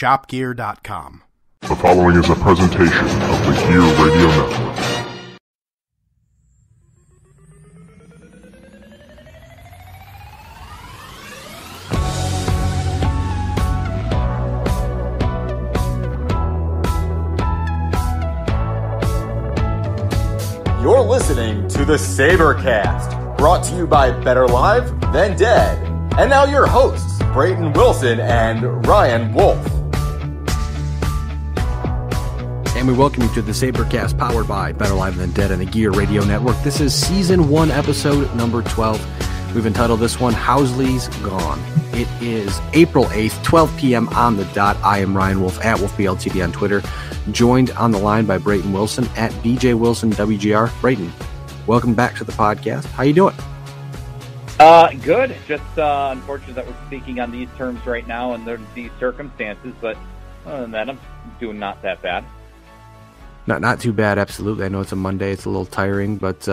shopgear.com. The following is a presentation of the Gear Radio Network. You're listening to the Sabrecast, brought to you by Better Live Than Dead. And now your hosts, Brayton Wilson and Ryan Wolfe. And we welcome you to the Sabrecast, powered by Better Live Than Dead and the Gear Radio Network. This is Season 1, Episode number 12. We've entitled this one, Housley's Gone. It is April 8th, 12 p.m. on the dot. I am Ryan Wolfe, at WolfeBLTV on Twitter, joined on the line by Brayton Wilson, at BJ Wilson WGR. Brayton, welcome back to the podcast. How you doing? Good. Just unfortunate that we're speaking on these terms right now under these circumstances, but other than that, I'm doing not that bad. Not too bad, absolutely. I know it's a Monday. It's a little tiring, but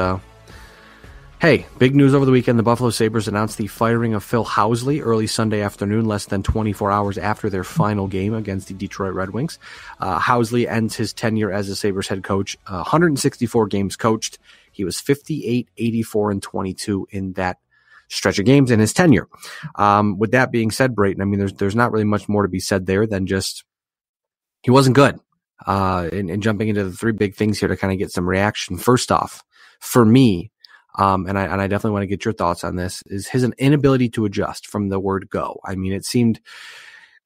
hey, big news over the weekend. The Buffalo Sabres announced the firing of Phil Housley early Sunday afternoon, less than 24 hours after their final game against the Detroit Red Wings. Housley ends his tenure as the Sabres head coach, 164 games coached. He was 58, 84, and 22 in that stretch of games in his tenure. With that being said, Brayton, I mean, there's not really much more to be said there than just he wasn't good. And jumping into the three big things here to kind of get some reaction. First off, for me, and I definitely want to get your thoughts on this, is his inability to adjust from the word go. I mean, it seemed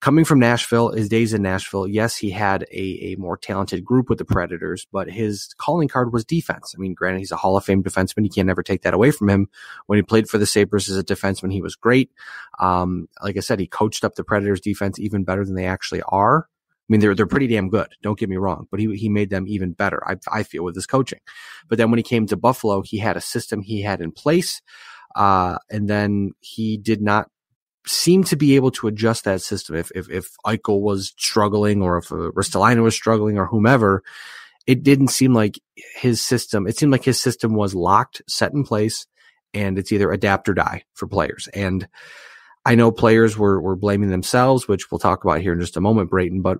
coming from Nashville, his days in Nashville, yes, he had a more talented group with the Predators, but his calling card was defense. I mean, granted, he's a Hall of Fame defenseman. You can never take that away from him. When he played for the Sabres as a defenseman, he was great. Like I said, he coached up the Predators defense even better than they actually are. I mean, they're pretty damn good. Don't get me wrong, but he made them even better, I feel, with his coaching. But then when he came to Buffalo, he had a system he had in place, and then he did not seem to be able to adjust that system. If Eichel was struggling, or if Ristolainen was struggling, or whomever, it didn't seem like his system. It seemed like his system was locked, set in place, and it's either adapt or die for players. And I know players were blaming themselves, which we'll talk about here in just a moment, Brayton, but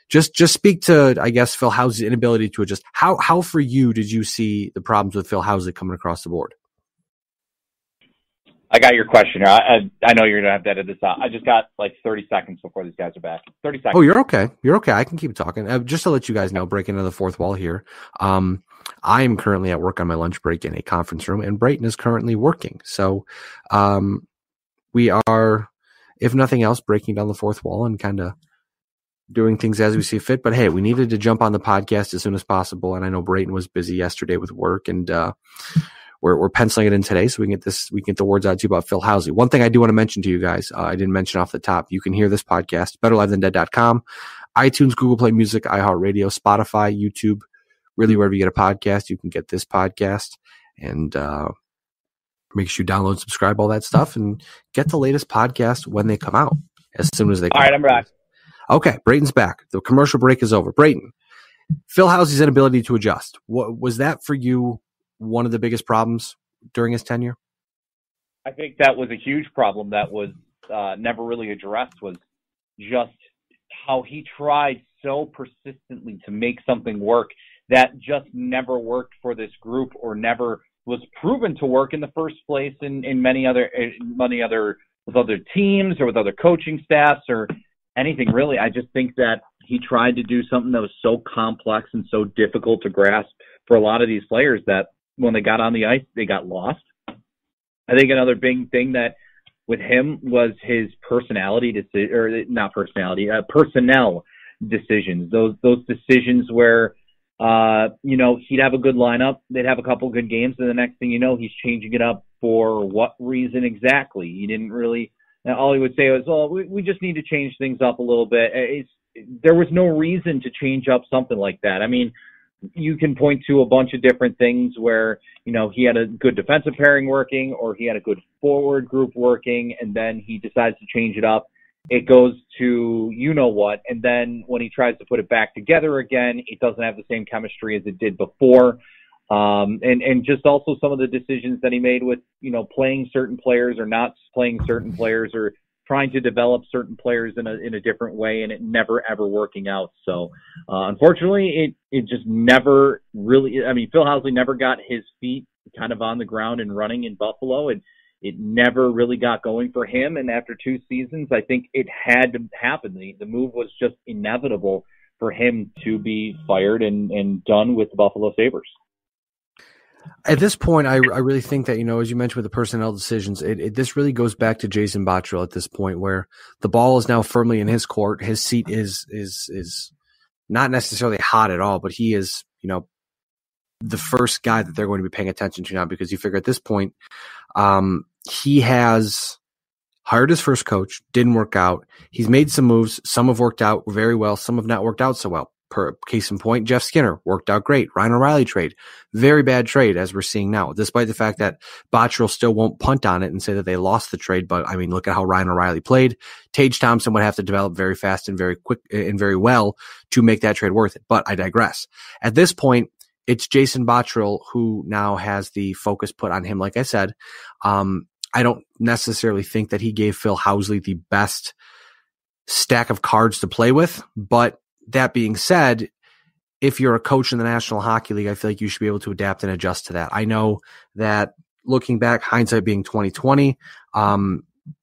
just speak to, I guess, Phil Housley's inability to adjust. How for you did you see the problems with Phil Housley coming across the board? I got your question. I know you're going to have to edit this out. I just got like 30 seconds before these guys are back. 30 seconds. Oh, you're okay. You're okay. I can keep talking. Just to let you guys know, breaking into the fourth wall here. I am currently at work on my lunch break in a conference room, and Brayton is currently working. So, we are, if nothing else, breaking down the fourth wall and kind of doing things as we see fit. But hey, we needed to jump on the podcast as soon as possible. And I know Brayton was busy yesterday with work, and we're penciling it in today so we can get the words out to you about Phil Housley. One thing I do want to mention to you guys, I didn't mention off the top, you can hear this podcast, betterlivethandead.com, iTunes, Google Play Music, iHeartRadio, Spotify, YouTube, really wherever you get a podcast, you can get this podcast. And make sure you download, subscribe, all that stuff, and get the latest podcast when they come out, as soon as they come out. All right, I'm back. Okay, Brayton's back. The commercial break is over. Brayton, Phil Housley's inability to adjust. What was that for you? One of the biggest problems during his tenure? I think that was a huge problem that was never really addressed, was just how he tried so persistently to make something work that just never worked for this group, or never was proven to work in the first place in many other with other teams or with other coaching staffs or anything really. I just think that he tried to do something that was so complex and so difficult to grasp for a lot of these players that when they got on the ice, they got lost. I think another big thing that with him was his personnel decisions. Those decisions where he'd have a good lineup, they'd have a couple good games, and the next thing you know, he's changing it up for what reason exactly? He didn't really. All he would say was, "Oh, we just need to change things up a little bit." There was no reason to change up something like that. I mean, you can point to a bunch of different things where, he had a good defensive pairing working, or he had a good forward group working, and then he decides to change it up. It goes to what, and then when he tries to put it back together again, it doesn't have the same chemistry as it did before. And just also some of the decisions that he made with, playing certain players or not playing certain players, or trying to develop certain players in a different way, and it never ever working out. So unfortunately, it just never really. I mean, Phil Housley never got his feet kind of on the ground and running in Buffalo, and it never really got going for him. And after 2 seasons, I think it had to happen. The move was just inevitable for him to be fired and done with the Buffalo Sabres. At this point, I really think that, as you mentioned with the personnel decisions, this really goes back to Jason Botterill at this point, where the ball is now firmly in his court. His seat is not necessarily hot at all, but he is, the first guy that they're going to be paying attention to now, because you figure at this point, he has hired his first coach, didn't work out. He's made some moves. Some have worked out very well. Some have not worked out so well. Per case in point, Jeff Skinner worked out great. Ryan O'Reilly trade, very bad trade, as we're seeing now, despite the fact that Botterill still won't punt on it and say that they lost the trade. But I mean, look at how Ryan O'Reilly played. Tage Thompson would have to develop very fast and very quick and very well to make that trade worth it. But I digress. At this point, it's Jason Botterill who now has the focus put on him. Like I said, I don't necessarily think that he gave Phil Housley the best stack of cards to play with, but that being said, if you're a coach in the National Hockey League, I feel like you should be able to adapt and adjust to that. I know that looking back, hindsight being 2020,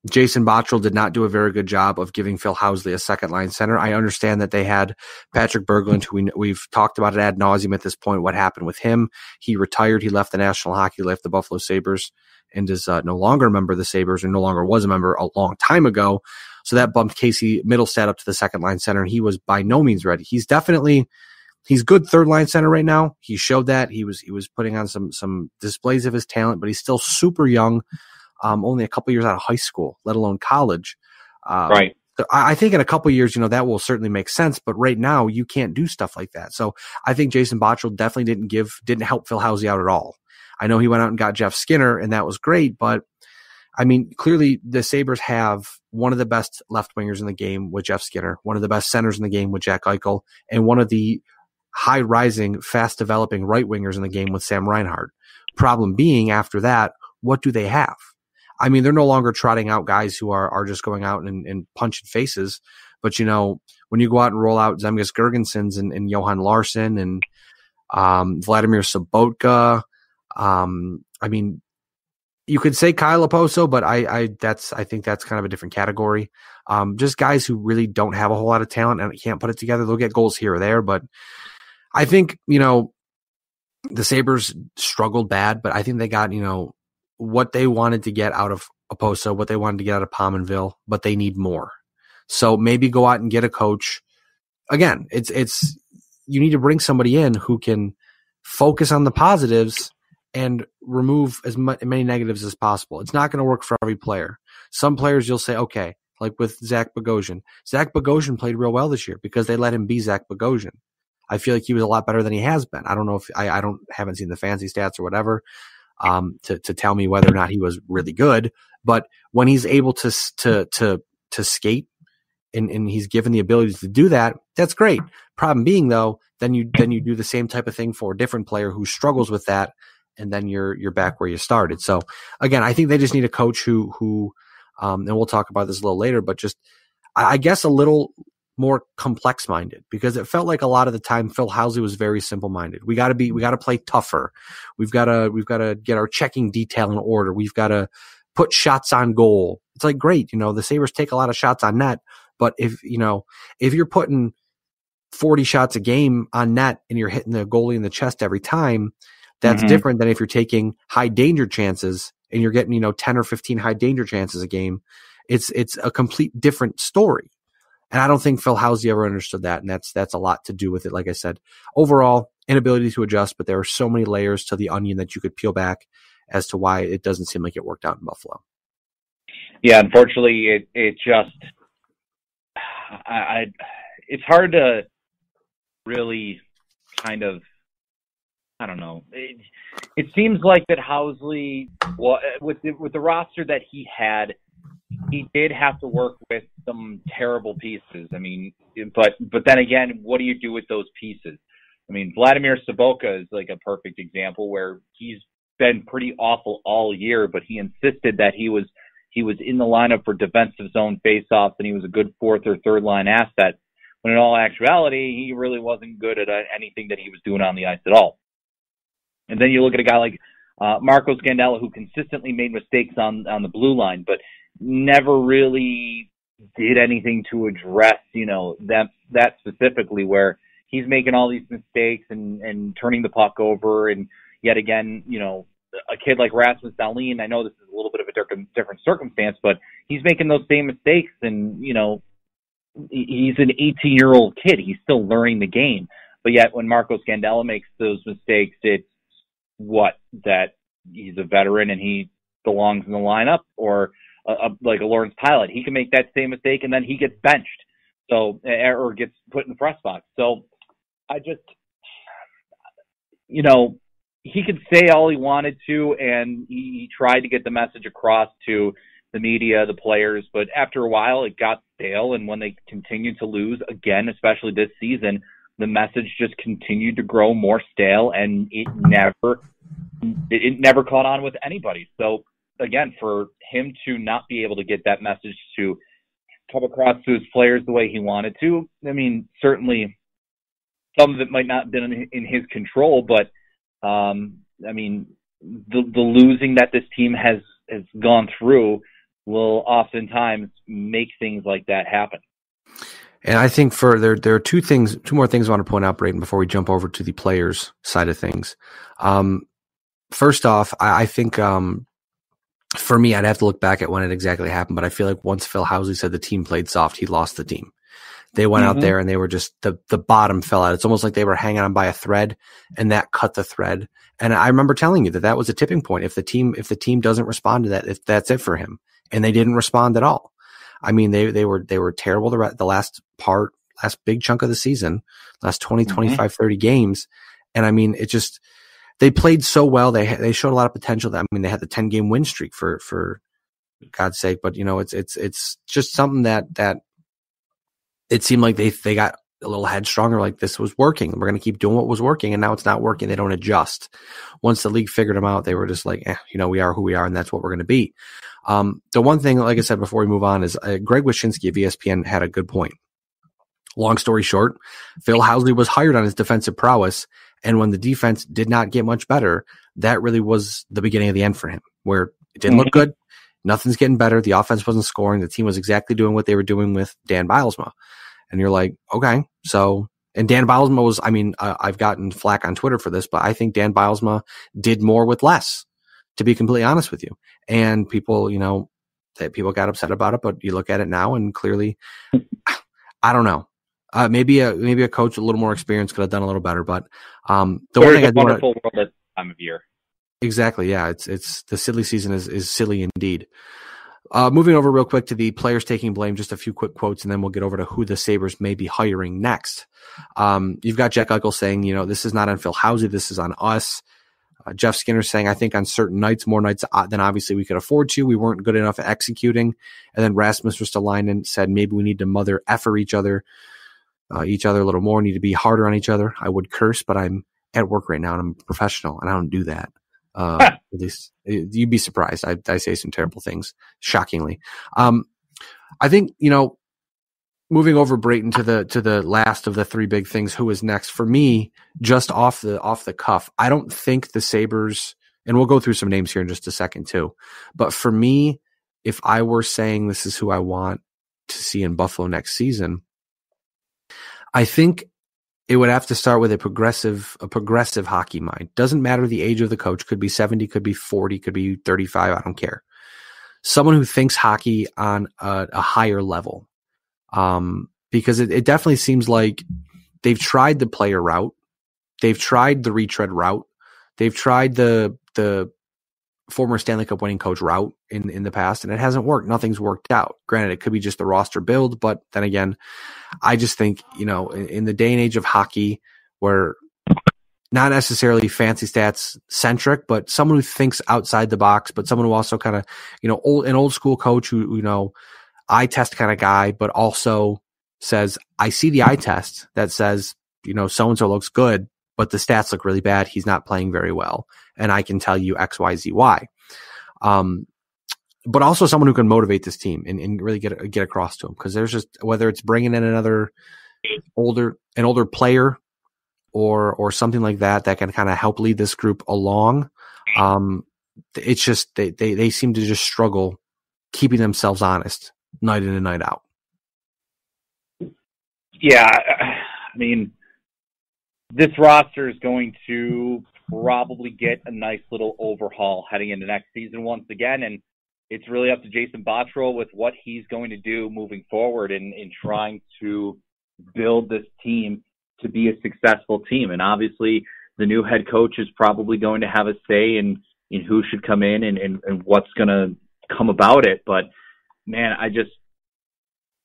Jason Botterill did not do a very good job of giving Phil Housley a second line center. I understand that they had Patrick Berglund, who we've talked about it ad nauseum at this point. What happened with him? He retired. He left the National Hockey League, left the Buffalo Sabres, and is no longer a member of the Sabres, or no longer was a member a long time ago. So that bumped Casey Middlestad up to the second line center, and he was by no means ready. He's good third line center right now. He showed that he was putting on some displays of his talent, but he's still super young, only a couple years out of high school, let alone college. Right. So I think in a couple years, that will certainly make sense, but right now you can't do stuff like that. So I think Jason Botterill definitely didn't help Phil Housley out at all. I know he went out and got Jeff Skinner, and that was great, but I mean, clearly the Sabres have one of the best left wingers in the game with Jeff Skinner, one of the best centers in the game with Jack Eichel, and one of the high rising, fast developing right wingers in the game with Sam Reinhart. Problem being, after that, what do they have? I mean, they're no longer trotting out guys who are just going out and punching faces. But, when you go out and roll out Zemgus Girgensons and Johan Larsson and Vladimir Sobotka, I mean, you could say Kyle Oposo, but I think that's kind of a different category. Just guys who really don't have a whole lot of talent and can't put it together. They'll get goals here or there, but I think, the Sabres struggled bad, but I think they got, what they wanted to get out of Oposo, what they wanted to get out of Pominville, but they need more. So maybe go out and get a coach. Again, it's you need to bring somebody in who can focus on the positives and remove as many negatives as possible. It's not going to work for every player. Some players you'll say, okay, like with Zach Bogosian. Zach Bogosian played real well this year because they let him be Zach Bogosian. I feel like he was a lot better than he has been. I don't know if haven't seen the fancy stats or whatever to tell me whether or not he was really good. But when he's able to skate and he's given the ability to do that, that's great. Problem being though, then you do the same type of thing for a different player who struggles with that, and then you're back where you started. So again, I think they just need a coach who and we'll talk about this a little later, but just I guess a little more complex minded, because it felt like a lot of the time Phil Housley was very simple minded. We got to play tougher. We've got to get our checking detail in order. We've got to put shots on goal. It's like, great. The Sabres take a lot of shots on net, but if you're putting 40 shots a game on net and you're hitting the goalie in the chest every time, that's different than if you're taking high danger chances and you're getting, 10 or 15 high danger chances a game. It's a complete different story. And I don't think Phil Housley ever understood that. And that's a lot to do with it. Like I said, overall inability to adjust, but there are so many layers to the onion that you could peel back as to why it doesn't seem like it worked out in Buffalo. Yeah, unfortunately it just, it's hard to really kind of, I don't know. It seems like that Housley, well, with the roster that he had, he did have to work with some terrible pieces. I mean, but then again, what do you do with those pieces? I mean, Vladimir Sobotka is like a perfect example where he's been pretty awful all year, but he insisted that he was he was in the lineup for defensive zone faceoffs and he was a good fourth or third line asset, when in all actuality, he really wasn't good at anything that he was doing on the ice at all. And then you look at a guy like Marco Scandella, who consistently made mistakes on the blue line, but never really did anything to address, that specifically, where he's making all these mistakes and turning the puck over. And yet again, a kid like Rasmus Dahlin, I know this is a little bit of a different circumstance, but he's making those same mistakes. And, he's an 18-year-old kid. He's still learning the game. But yet when Marco Scandella makes those mistakes, it's that he's a veteran and he belongs in the lineup, or like a Lawrence Pilot. He can make that same mistake and then he gets benched. So, or gets put in the press box. So I just, he could say all he wanted to, and he tried to get the message across to the media, the players, but after a while it got stale. And when they continued to lose again, especially this season, the message just continued to grow more stale, and it never caught on with anybody. So again, for him to not be able to get that message to come across to his players the way he wanted to, I mean, certainly some of it might not have been in his control, but I mean, the losing that this team has gone through will oftentimes make things like that happen. And I think there are two more things I want to point out, Brayton, before we jump over to the players side of things. First off, I think for me, I'd have to look back at when it exactly happened, but I feel like once Phil Housley said the team played soft, he lost the team. They went out there and they were just, the bottom fell out. It's almost like they were hanging on by a thread, and that cut the thread. And I remember telling you that was a tipping point. If the team doesn't respond to that, if that's it for him. And they didn't respond at all. I mean, they were terrible the last big chunk of the season, last 20, 25, 30 games. And I mean, they played so well. They showed a lot of potential. I mean, they had the 10-game win streak for God's sake, but it's just something that it seemed like they got a little headstrong, like this was working. We're going to keep doing what was working, and now it's not working. They don't adjust. Once the league figured them out, they were just like, we are who we are, and that's what we're going to be. The one thing, like I said before we move on, is Greg Wyshynski of ESPN had a good point. Long story short, Phil Housley was hired on his defensive prowess, and when the defense did not get much better, that really was the beginning of the end for him, where it didn't look good. Nothing's getting better. The offense wasn't scoring. The team was exactly doing what they were doing with Dan Bylsma. And you're like, okay, so, and Dan Bylsma was, I've gotten flack on Twitter for this, but I think Dan Bylsma did more with less, to be completely honest with you. And people, people got upset about it, but you look at it now and clearly, I don't know. Maybe a coach with a little more experience could have done a little better, but the one thing wonderful world at this time of year. Exactly, yeah. It's the silly season is silly indeed. Moving over real quick to the players taking blame, just a few quick quotes, and then we'll get over to who the Sabres may be hiring next. You've got Jack Eichel saying, this is not on Phil Housley, this is on us. Jeff Skinner saying, I think on certain nights, more nights than obviously we could afford to, we weren't good enough at executing. And then Rasmus Ristolainen said, maybe we need to mother effer each other a little more, need to be harder on each other. I would curse, but I'm at work right now and I'm a professional and I don't do that. At least you'd be surprised. I say some terrible things, shockingly. I think, moving over Brayton to the last of the three big things, who is next for me, just off the cuff. I don't think the Sabres, and we'll go through some names here in just a second too. But for me, if I were saying this is who I want to see in Buffalo next season, I think it would have to start with a progressive hockey mind. Doesn't matter the age of the coach. Could be 70, could be 40, could be 35. I don't care. Someone who thinks hockey on a higher level. Because it definitely seems like they've tried the player route. They've tried the retread route. They've tried the former Stanley Cup winning coach route in the past, and it hasn't worked. Nothing's worked out. Granted, it could be just the roster build, but then again, I just think, in the day and age of hockey where not necessarily fancy stats centric, but someone who thinks outside the box, but someone who also kind of, an old school coach who, eye test kind of guy, but also says, I see the eye test that says, so-and-so looks good, but the stats look really bad. He's not playing very well. And I can tell you X, Y, Z, Y. but also someone who can motivate this team and really get across to them. Because there's just, whether it's bringing in another older player or something like that can kind of help lead this group along. It's just they seem to just struggle keeping themselves honest night in and night out. Yeah, I mean, this roster is going to probably get a nice little overhaul heading into next season once again, and it's really up to Jason Botterill with what he's going to do moving forward in trying to build this team to be a successful team. And obviously, the new head coach is probably going to have a say in who should come in and what's going to come about it. But man, I just,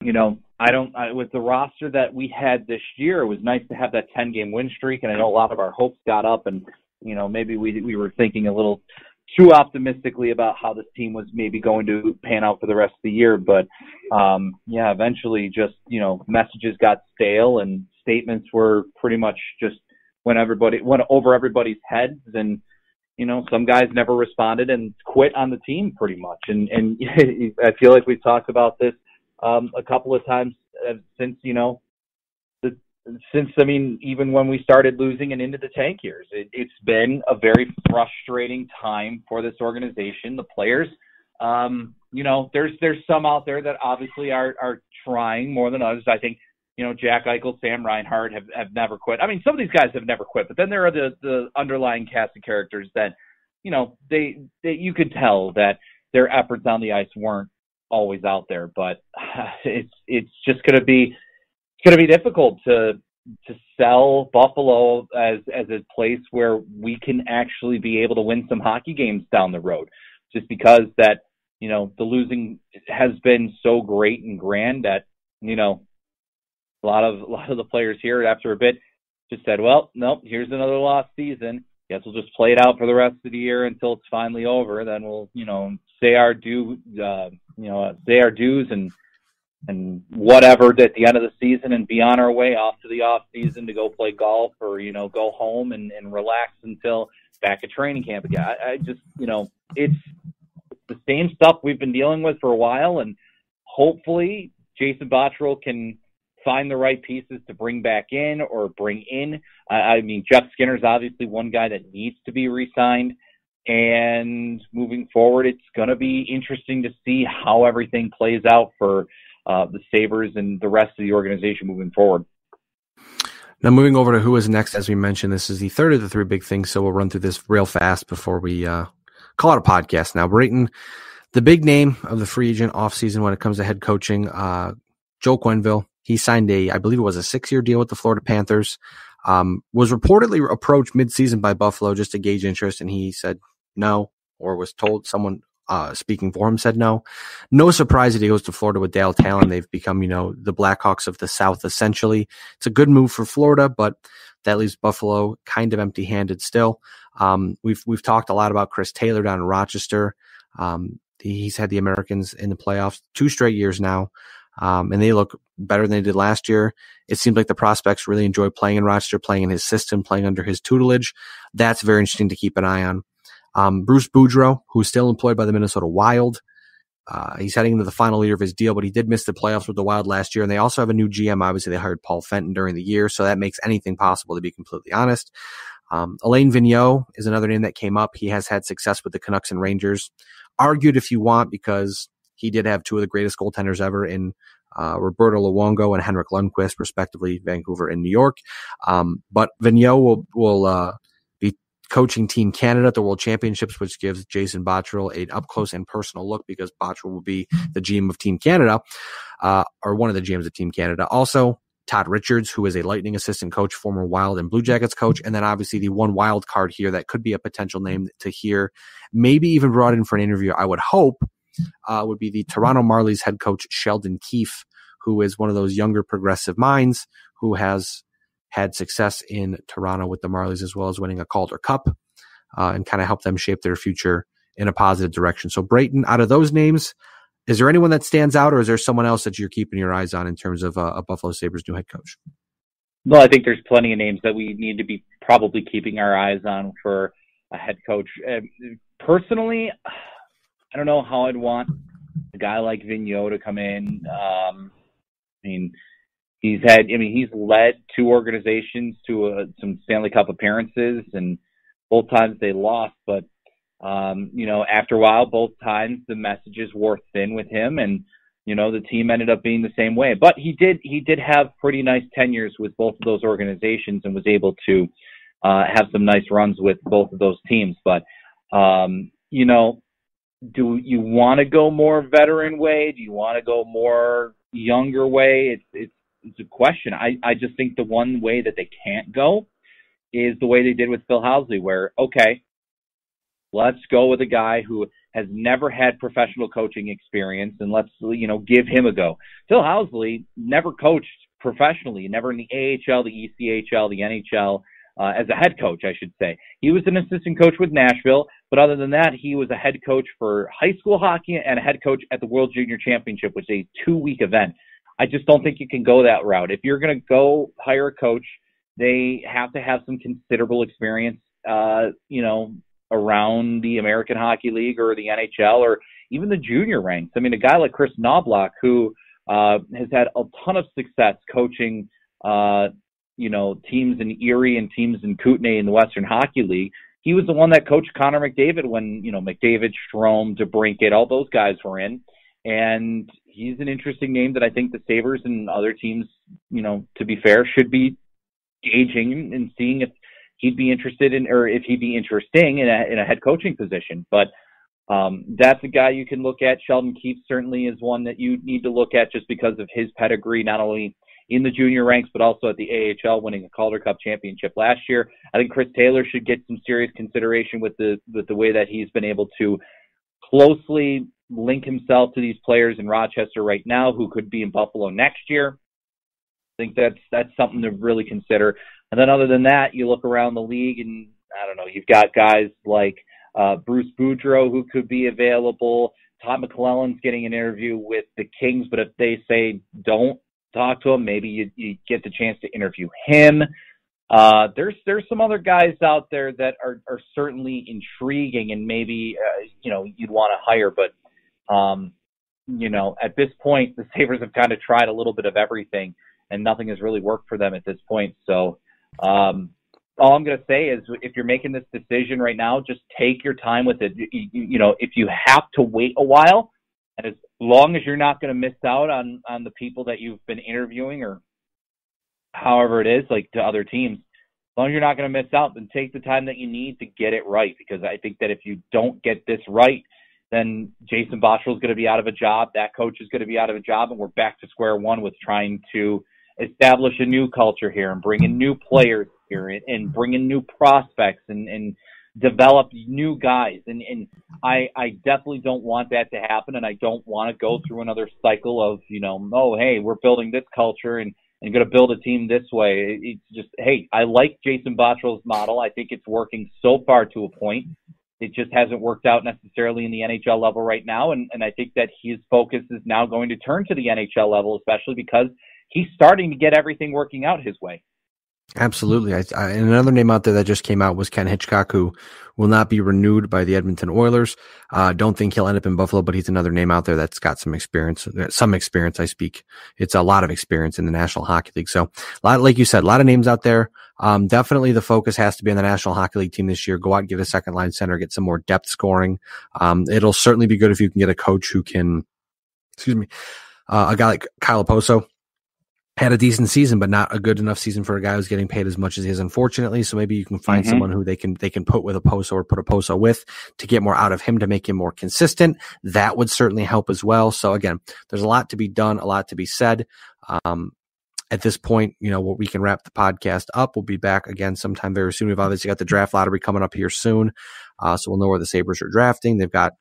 with the roster that we had this year, it was nice to have that 10-game win streak. And I know a lot of our hopes got up and, maybe we were thinking a little too optimistically about how this team was maybe going to pan out for the rest of the year. But, eventually just, messages got stale and statements were pretty much just went over everybody's heads. And, some guys never responded and quit on the team pretty much. And I feel like we've talked about this a couple of times since, even when we started losing and into the tank years, it's been a very frustrating time for this organization. The players, there's some out there that obviously are trying more than others. I think, Jack Eichel, Sam Reinhart have never quit. I mean, some of these guys have never quit, but then there are the underlying cast of characters that, they you could tell that their efforts on the ice weren't always out there. But it's just going to be difficult to sell Buffalo as a place where we can actually be able to win some hockey games down the road, just because that, the losing has been so great and grand that, a lot of the players here after a bit just said, well, nope, here's another lost season. Guess we'll just play it out for the rest of the year until it's finally over. Then we'll, say our dues and whatever at the end of the season and be on our way off to the off season to go play golf or, go home and relax until back at training camp again. I just, it's the same stuff we've been dealing with for a while, and hopefully Jason Botterill can find the right pieces to bring back in or bring in. I mean, Jeff Skinner's obviously one guy that needs to be re-signed. And moving forward, it's going to be interesting to see how everything plays out for the Sabres and the rest of the organization moving forward. Now, moving over to who is next, as we mentioned, this is the third of the three big things, so we'll run through this real fast before we call it a podcast. Now, Brayton, the big name of the free agent offseason when it comes to head coaching, Joel Quenneville. He signed I believe it was a 6-year deal with the Florida Panthers, was reportedly approached midseason by Buffalo just to gauge interest, and he said no, or was told someone speaking for him said no. No surprise that he goes to Florida with Dale Talon. They've become, the Blackhawks of the South, essentially. It's a good move for Florida, but that leaves Buffalo kind of empty-handed still. We've talked a lot about Chris Taylor down in Rochester. He's had the Americans in the playoffs 2 straight years now. And they look better than they did last year. It seems like the prospects really enjoy playing in Rochester, playing in his system, playing under his tutelage. That's very interesting to keep an eye on. Bruce Boudreau, who's still employed by the Minnesota Wild. He's heading into the final year of his deal, but he did miss the playoffs with the Wild last year. And they also have a new GM. Obviously, they hired Paul Fenton during the year, so that makes anything possible, to be completely honest. Alain Vigneault is another name that came up. He has had success with the Canucks and Rangers. Argued if you want, because he did have 2 of the greatest goaltenders ever in Roberto Luongo and Henrik Lundqvist, respectively, Vancouver and New York. But Vigneault will be coaching Team Canada at the World Championships, which gives Jason Botterill an up-close and personal look, because Botterill will be the GM of Team Canada, or one of the GMs of Team Canada. Also, Todd Richards, who is a Lightning assistant coach, former Wild and Blue Jackets coach, and then obviously the one wild card here that could be a potential name to hear, maybe even brought in for an interview, I would hope, would be the Toronto Marlies head coach Sheldon Keefe, who is one of those younger progressive minds who has had success in Toronto with the Marlies, as well as winning a Calder Cup, and kind of help them shape their future in a positive direction. So Brayton, out of those names, is there anyone that stands out, or is there someone else that you're keeping your eyes on in terms of a Buffalo Sabres new head coach? Well, I think there's plenty of names that we need to be probably keeping our eyes on for a head coach. Personally, I don't know how I'd want a guy like Vigneault to come in. He's led two organizations to some Stanley Cup appearances, and both times they lost. But after a while, both times the messages wore thin with him, and the team ended up being the same way. But he did have pretty nice tenures with both of those organizations, and was able to have some nice runs with both of those teams. But do you want to go more veteran way? Do you want to go more younger way? It's a question. I just think the one way that they can't go is the way they did with Phil Housley, where, okay, let's go with a guy who has never had professional coaching experience, and let's, give him a go. Phil Housley never coached professionally, never in the AHL, the ECHL, the NHL, as a head coach, I should say. He was an assistant coach with Nashville, but other than that, he was a head coach for high school hockey and a head coach at the World Junior Championship, which is a 2-week event. I just don't think you can go that route. If you're going to go hire a coach, they have to have some considerable experience, around the American Hockey League or the NHL or even the junior ranks. I mean, a guy like Chris Knobloch, who has had a ton of success coaching, teams in Erie and teams in Kootenay in the Western Hockey League. He was the one that coached Connor McDavid when, McDavid, Strome, DeBrincat, all those guys were in. And he's an interesting name that I think the Sabres and other teams, to be fair, should be gauging and seeing if he'd be interested in, or if he'd be interesting in a head coaching position. But that's a guy you can look at. Sheldon Keefe certainly is one that you need to look at just because of his pedigree, not only in the junior ranks, but also at the AHL, winning a Calder Cup championship last year. I think Chris Taylor should get some serious consideration with the way that he's been able to closely link himself to these players in Rochester right now, who could be in Buffalo next year. I think that's something to really consider. And then other than that, you look around the league and, I don't know, you've got guys like Bruce Boudreau who could be available. Todd McClellan's getting an interview with the Kings, but if they say don't talk to him, maybe you get the chance to interview him. There's some other guys out there that are certainly intriguing and maybe, you'd want to hire. But, at this point, the Sabres have kind of tried a little bit of everything, and nothing has really worked for them at this point. So all I'm going to say is, if you're making this decision right now, just take your time with it. If you have to wait a while, and as long as you're not going to miss out on the people that you've been interviewing or however it is, like to other teams, as long as you're not going to miss out, then take the time that you need to get it right. Because I think that if you don't get this right, then Jason Botterill is going to be out of a job. That coach is going to be out of a job, and we're back to square one with trying to establish a new culture here and bring in new players here and bring in new prospects and develop new guys. And I definitely don't want that to happen, and I don't want to go through another cycle of, hey, we're building this culture and going to build a team this way. It's just, hey, I like Jason Botterill's model. I think it's working so far to a point. It just hasn't worked out necessarily in the NHL level right now, and I think that his focus is now going to turn to the NHL level, especially because he's starting to get everything working out his way. Absolutely. And another name out there that just came out was Ken Hitchcock, who will not be renewed by the Edmonton Oilers. Don't think he'll end up in Buffalo, but he's another name out there that's got some experience. It's a lot of experience in the National Hockey League. So, like you said, a lot of names out there. Definitely the focus has to be on the National Hockey League team this year. Go out and get a second line center, get some more depth scoring. It'll certainly be good if you can get a coach who can, a guy like Kyle Oposo had a decent season, but not a good enough season for a guy who's getting paid as much as he is, unfortunately. So maybe you can find someone who they can put with Oposo or put Oposo with to get more out of him, to make him more consistent. That would certainly help as well. So again, there's a lot to be done, a lot to be said. At this point, we can wrap the podcast up. We'll be back again sometime very soon. We've obviously got the draft lottery coming up here soon. So we'll know where the Sabres are drafting. They've got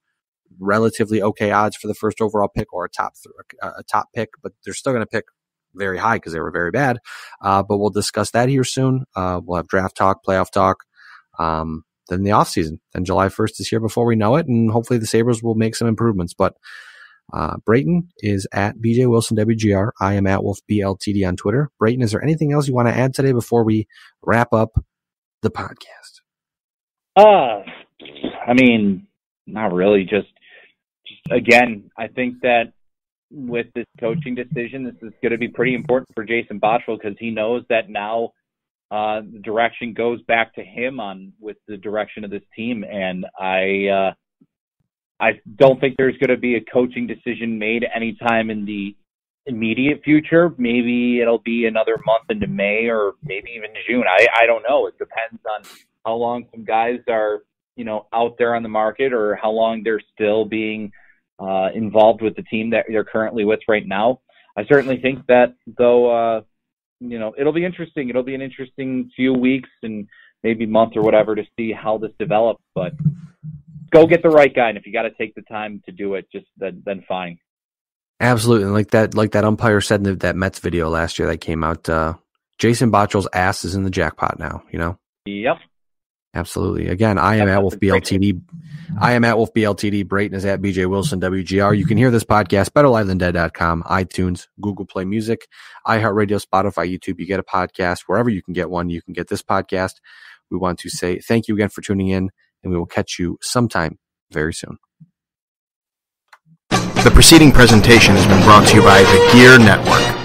relatively okay odds for the first overall pick or a top pick, but they're still going to pick very high because they were very bad. But we'll discuss that here soon. We'll have draft talk, playoff talk, then the off season. Then July 1st is here before we know it. And hopefully the Sabres will make some improvements. But Brayton is at BJ Wilson WGR. I am at Wolf BLTD on Twitter. Brayton, is there anything else you want to add today before we wrap up the podcast? Not really. Just again, I think that with this coaching decision, this is going to be pretty important for Jason Botterill because he knows that now the direction goes back to him with the direction of this team. And I don't think there's going to be a coaching decision made anytime in the immediate future. Maybe it'll be another month into May or maybe even June. I don't know. It depends on how long some guys are, out there on the market or how long they're still being involved with the team that they're currently with right now. I certainly think that, though, it'll be interesting. It'll be an interesting few weeks and maybe month or whatever to see how this develops. But go get the right guy, and if you got to take the time to do it, just then fine. Absolutely, and like that umpire said in that Mets video last year that came out, Jason Botterill's ass is in the jackpot now. Yep. Absolutely. Again, I am at Wolfe BLTD. I am at Wolfe BLTD. Brayton is at BJ Wilson WGR. You can hear this podcast betterliveThanDead.com, iTunes, Google Play Music, iHeartRadio, Spotify, YouTube. You get a podcast wherever you can get one. You can get this podcast. We want to say thank you again for tuning in, and we will catch you sometime very soon. The preceding presentation has been brought to you by the Gear Network.